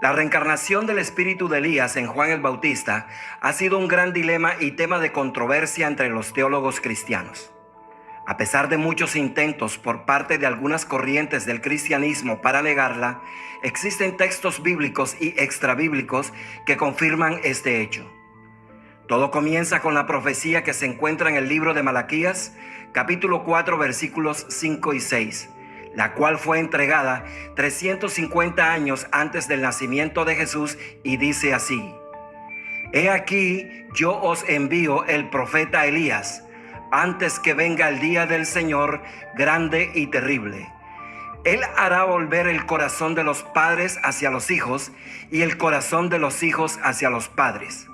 La reencarnación del espíritu de Elías en Juan el Bautista ha sido un gran dilema y tema de controversia entre los teólogos cristianos. A pesar de muchos intentos por parte de algunas corrientes del cristianismo para negarla, existen textos bíblicos y extrabíblicos que confirman este hecho. Todo comienza con la profecía que se encuentra en el libro de Malaquías, capítulo 4, versículos 5 y 6, la cual fue entregada 350 años antes del nacimiento de Jesús, y dice así: He aquí, yo os envío el profeta Elías, antes que venga el día del Señor grande y terrible. Él hará volver el corazón de los padres hacia los hijos y el corazón de los hijos hacia los padres.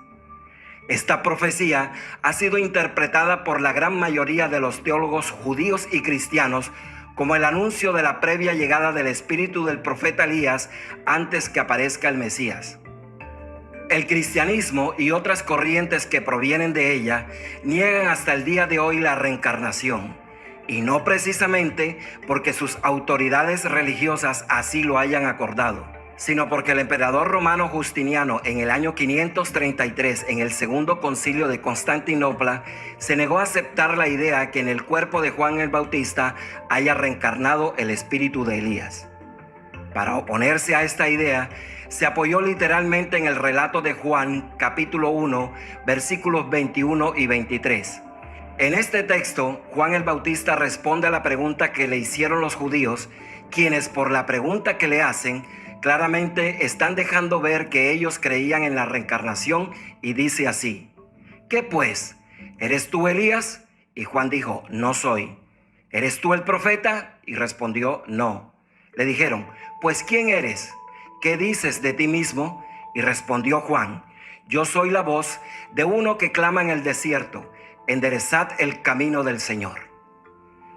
Esta profecía ha sido interpretada por la gran mayoría de los teólogos judíos y cristianos como el anuncio de la previa llegada del espíritu del profeta Elías antes que aparezca el Mesías. El cristianismo y otras corrientes que provienen de ella niegan hasta el día de hoy la reencarnación, y no precisamente porque sus autoridades religiosas así lo hayan acordado, sino porque el emperador romano Justiniano en el año 533, en el segundo concilio de Constantinopla, se negó a aceptar la idea que en el cuerpo de Juan el Bautista haya reencarnado el espíritu de Elías. Para oponerse a esta idea, se apoyó literalmente en el relato de Juan, capítulo 1, versículos 21 y 23. En este texto, Juan el Bautista responde a la pregunta que le hicieron los judíos, quienes por la pregunta que le hacen, claramente están dejando ver que ellos creían en la reencarnación, y dice así: ¿Qué pues? ¿Eres tú Elías? Y Juan dijo: No soy. ¿Eres tú el profeta? Y respondió: No. Le dijeron: Pues ¿quién eres? ¿Qué dices de ti mismo? Y respondió Juan: Yo soy la voz de uno que clama en el desierto, enderezad el camino del Señor.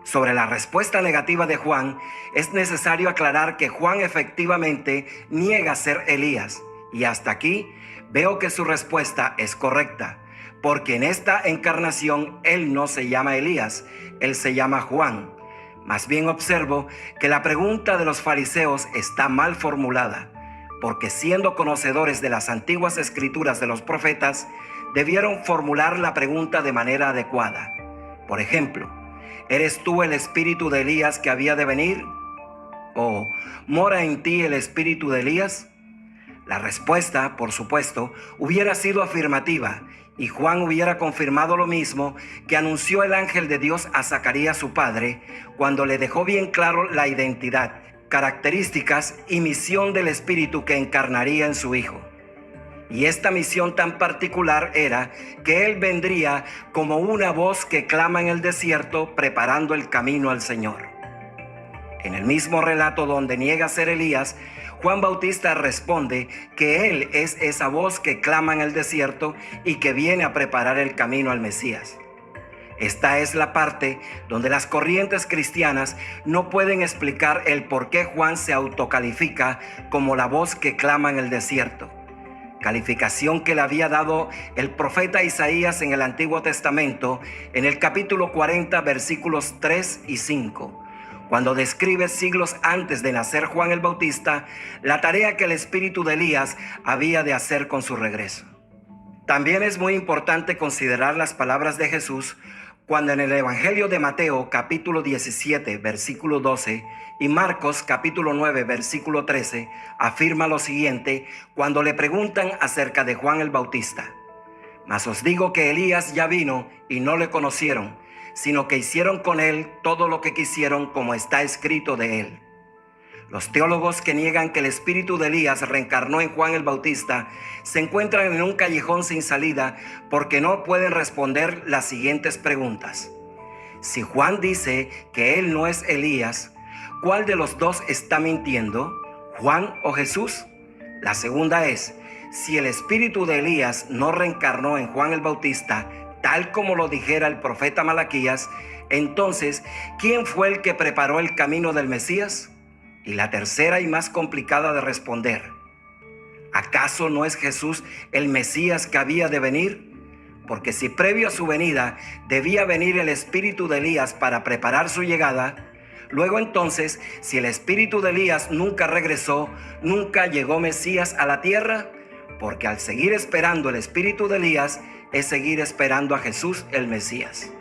Sobre la respuesta negativa de Juan, es necesario aclarar que Juan efectivamente niega ser Elías, y hasta aquí veo que su respuesta es correcta, porque en esta encarnación él no se llama Elías, él se llama Juan. Más bien observo que la pregunta de los fariseos está mal formulada, porque siendo conocedores de las antiguas escrituras de los profetas, debieron formular la pregunta de manera adecuada. Por ejemplo, ¿eres tú el espíritu de Elías que había de venir? ¿O mora en ti el espíritu de Elías? La respuesta, por supuesto, hubiera sido afirmativa, y Juan hubiera confirmado lo mismo que anunció el ángel de Dios a Zacarías su padre, cuando le dejó bien claro la identidad, características y misión del espíritu que encarnaría en su hijo. Y esta misión tan particular era que él vendría como una voz que clama en el desierto, preparando el camino al Señor. En el mismo relato donde niega ser Elías, Juan Bautista responde que él es esa voz que clama en el desierto y que viene a preparar el camino al Mesías. Esta es la parte donde las corrientes cristianas no pueden explicar el por qué Juan se autocalifica como la voz que clama en el desierto, calificación que le había dado el profeta Isaías en el Antiguo Testamento en el capítulo 40, versículos 3 y 5. Cuando describe siglos antes de nacer Juan el Bautista, la tarea que el espíritu de Elías había de hacer con su regreso. También es muy importante considerar las palabras de Jesús cuando en el Evangelio de Mateo, capítulo 17, versículo 12, y Marcos, capítulo 9, versículo 13, afirma lo siguiente cuando le preguntan acerca de Juan el Bautista: Mas os digo que Elías ya vino y no le conocieron, sino que hicieron con él todo lo que quisieron, como está escrito de él. Los teólogos que niegan que el espíritu de Elías reencarnó en Juan el Bautista se encuentran en un callejón sin salida porque no pueden responder las siguientes preguntas. Si Juan dice que él no es Elías, ¿cuál de los dos está mintiendo, Juan o Jesús? La segunda es: si el espíritu de Elías no reencarnó en Juan el Bautista, tal como lo dijera el profeta Malaquías, entonces, ¿quién fue el que preparó el camino del Mesías? Y la tercera y más complicada de responder: ¿acaso no es Jesús el Mesías que había de venir? Porque si previo a su venida debía venir el espíritu de Elías para preparar su llegada, Luego entonces, si el espíritu de Elías nunca regresó, nunca llegó Mesías a la tierra, porque al seguir esperando el espíritu de Elías es seguir esperando a Jesús el Mesías.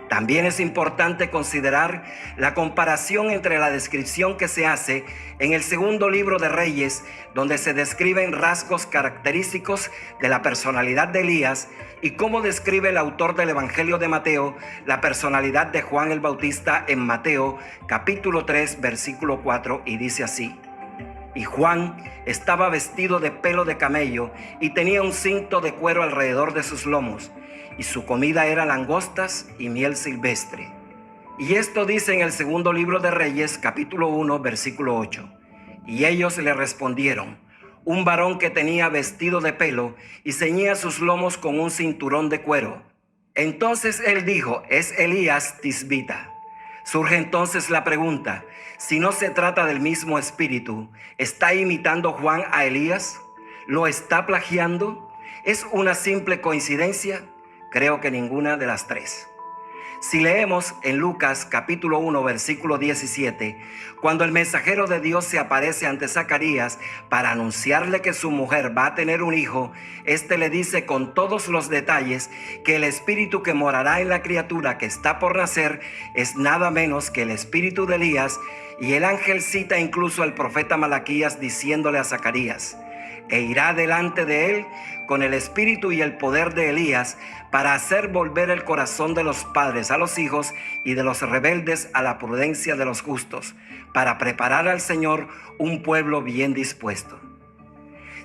También es importante considerar la comparación entre la descripción que se hace en el segundo libro de Reyes, donde se describen rasgos característicos de la personalidad de Elías, y cómo describe el autor del Evangelio de Mateo la personalidad de Juan el Bautista en Mateo capítulo 3 versículo 4, y dice así: y Juan estaba vestido de pelo de camello y tenía un cinto de cuero alrededor de sus lomos, y su comida era langostas y miel silvestre. Y esto dice en el segundo libro de Reyes, capítulo 1, versículo 8. Y ellos le respondieron: un varón que tenía vestido de pelo y ceñía sus lomos con un cinturón de cuero. Entonces él dijo: es Elías Tisbita. Surge entonces la pregunta: si no se trata del mismo espíritu, ¿está imitando Juan a Elías? ¿Lo está plagiando? ¿Es una simple coincidencia? Creo que ninguna de las tres. Si leemos en Lucas capítulo 1 versículo 17, cuando el mensajero de Dios se aparece ante Zacarías para anunciarle que su mujer va a tener un hijo, este le dice con todos los detalles que el espíritu que morará en la criatura que está por nacer es nada menos que el espíritu de Elías, y el ángel cita incluso al profeta Malaquías diciéndole a Zacarías: e irá delante de él con el espíritu y el poder de Elías, para hacer volver el corazón de los padres a los hijos y de los rebeldes a la prudencia de los justos, para preparar al Señor un pueblo bien dispuesto.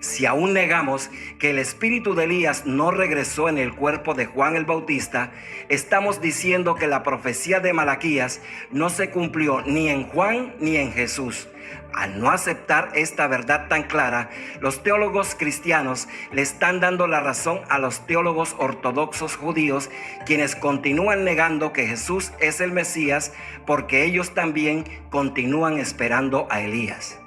Si aún negamos que el espíritu de Elías no regresó en el cuerpo de Juan el Bautista, estamos diciendo que la profecía de Malaquías no se cumplió ni en Juan ni en Jesús. Al no aceptar esta verdad tan clara, los teólogos cristianos le están dando la razón a los teólogos ortodoxos judíos, quienes continúan negando que Jesús es el Mesías, porque ellos también continúan esperando a Elías.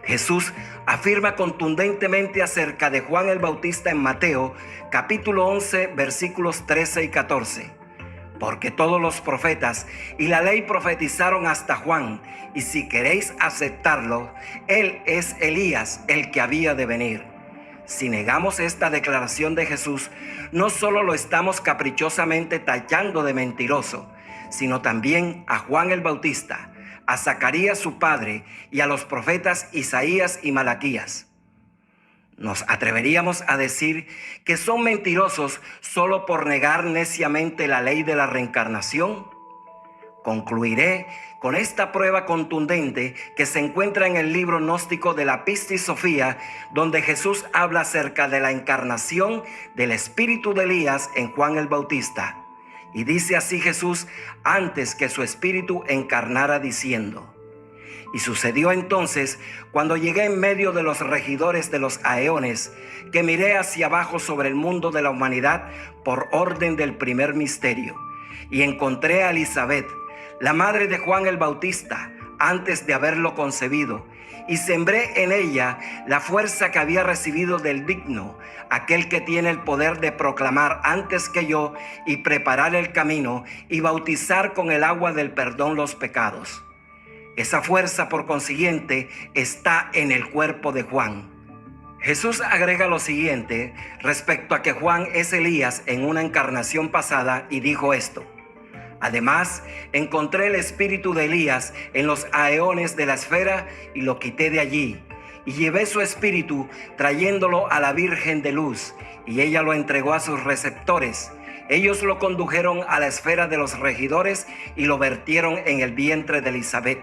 Jesús afirma contundentemente acerca de Juan el Bautista en Mateo capítulo 11 versículos 13 y 14. Porque todos los profetas y la ley profetizaron hasta Juan, y si queréis aceptarlo, él es Elías, el que había de venir. Si negamos esta declaración de Jesús, no solo lo estamos caprichosamente tachando de mentiroso, sino también a Juan el Bautista, a Zacarías su padre y a los profetas Isaías y Malaquías. ¿Nos atreveríamos a decir que son mentirosos solo por negar neciamente la ley de la reencarnación? Concluiré con esta prueba contundente que se encuentra en el libro gnóstico de la Pistis Sofía, donde Jesús habla acerca de la encarnación del espíritu de Elías en Juan el Bautista. Y dice así Jesús antes que su espíritu encarnara, diciendo: y sucedió entonces, cuando llegué en medio de los regidores de los aeones, que miré hacia abajo sobre el mundo de la humanidad por orden del primer misterio, y encontré a Elisabet, la madre de Juan el Bautista, antes de haberlo concebido, y sembré en ella la fuerza que había recibido del digno, aquel que tiene el poder de proclamar antes que yo y preparar el camino y bautizar con el agua del perdón los pecados. Esa fuerza, por consiguiente, está en el cuerpo de Juan. Jesús agrega lo siguiente respecto a que Juan es Elías en una encarnación pasada, y dijo esto: además, encontré el espíritu de Elías en los aeones de la esfera y lo quité de allí, y llevé su espíritu trayéndolo a la Virgen de Luz, y ella lo entregó a sus receptores. Ellos lo condujeron a la esfera de los regidores y lo vertieron en el vientre de Elisabet.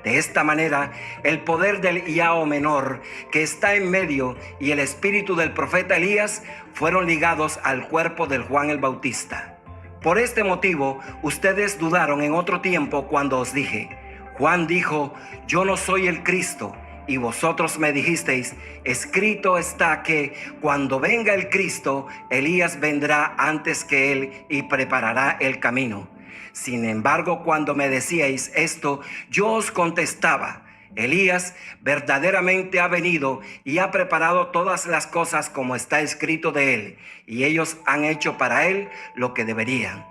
De esta manera, el poder del Iao menor que está en medio y el espíritu del profeta Elías fueron ligados al cuerpo del Juan el Bautista. Por este motivo, ustedes dudaron en otro tiempo cuando os dije: Juan dijo, yo no soy el Cristo, y vosotros me dijisteis, escrito está que cuando venga el Cristo, Elías vendrá antes que él y preparará el camino. Sin embargo, cuando me decíais esto, yo os contestaba: Elías verdaderamente ha venido y ha preparado todas las cosas como está escrito de él, y ellos han hecho para él lo que deberían.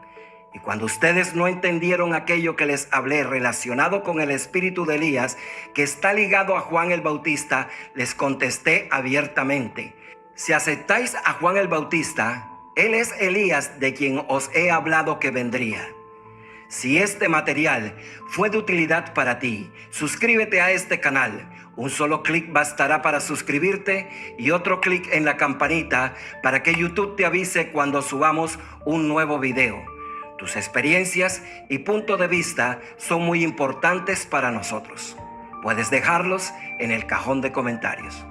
Y cuando ustedes no entendieron aquello que les hablé relacionado con el espíritu de Elías, que está ligado a Juan el Bautista, les contesté abiertamente: si aceptáis a Juan el Bautista, él es Elías de quien os he hablado que vendría. Si este material fue de utilidad para ti, suscríbete a este canal. Un solo clic bastará para suscribirte y otro clic en la campanita para que YouTube te avise cuando subamos un nuevo video. Tus experiencias y punto de vista son muy importantes para nosotros. Puedes dejarlos en el cajón de comentarios.